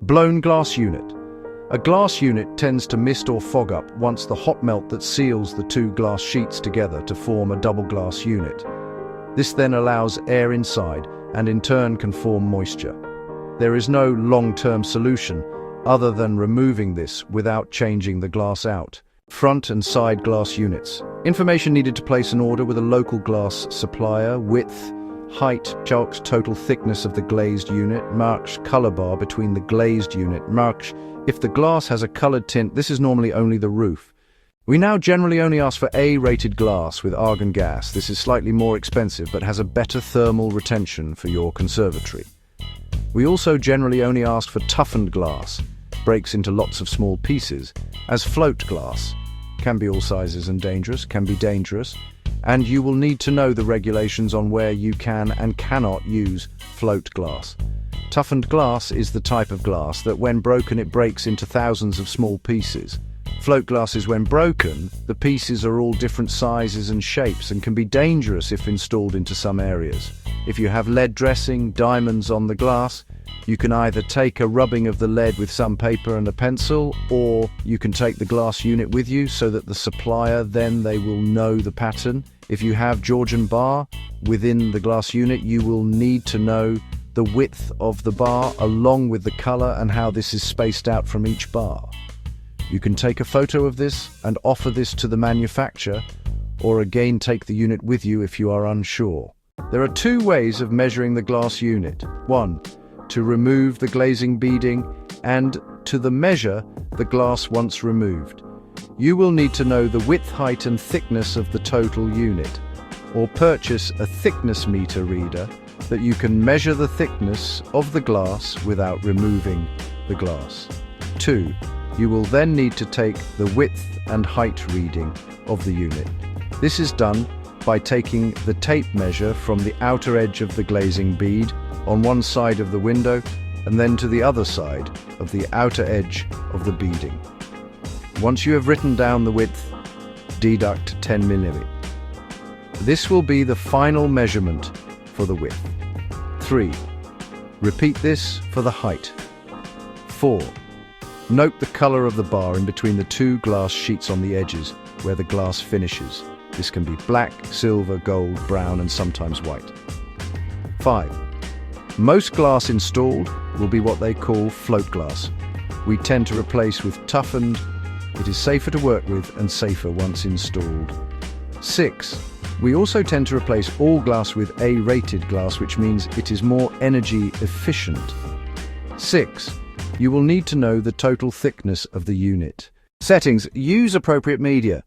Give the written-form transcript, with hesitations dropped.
Blown glass unit. A glass unit tends to mist or fog up once the hot melt that seals the two glass sheets together to form a double glass unit. This then allows air inside and in turn can form moisture. There is no long-term solution other than removing this without changing the glass out. Front and side glass units. Information needed to place an order with a local glass supplier. Width, height, chalks total thickness of the glazed unit, marks color bar between the glazed unit, marks. If the glass has a colored tint, this is normally only the roof. We now generally only ask for A-rated glass with argon gas. This is slightly more expensive but has a better thermal retention for your conservatory. We also generally only ask for toughened glass, breaks into lots of small pieces, as float glass. Can be all sizes and can be dangerous, and you will need to know the regulations on where you can and cannot use float glass. Toughened glass is the type of glass that when broken it breaks into thousands of small pieces. Float glass is when broken, the pieces are all different sizes and shapes and can be dangerous if installed into some areas. If you have lead dressing, diamonds on the glass, you can either take a rubbing of the lead with some paper and a pencil, or you can take the glass unit with you so that the supplier then they will know the pattern. If you have Georgian bar within the glass unit, you will need to know the width of the bar along with the color and how this is spaced out from each bar. You can take a photo of this and offer this to the manufacturer, or again take the unit with you if you are unsure. There are two ways of measuring the glass unit. One, to remove the glazing beading, and to measure the glass once removed. You will need to know the width, height and thickness of the total unit, or purchase a thickness meter reader that you can measure the thickness of the glass without removing the glass. 2. You will then need to take the width and height reading of the unit. This is done by taking the tape measure from the outer edge of the glazing bead on one side of the window and then to the other side of the outer edge of the beading. Once you have written down the width, deduct 10 mm. This will be the final measurement for the width. 3. Repeat this for the height. 4. Note the color of the bar in between the two glass sheets on the edges where the glass finishes. This can be black, silver, gold, brown and sometimes white. 5. Most glass installed will be what they call float glass. We tend to replace with toughened. It is safer to work with and safer once installed. 6. We also tend to replace all glass with A-rated glass, which means it is more energy efficient. 6. You will need to know the total thickness of the unit. Settings. Use appropriate media.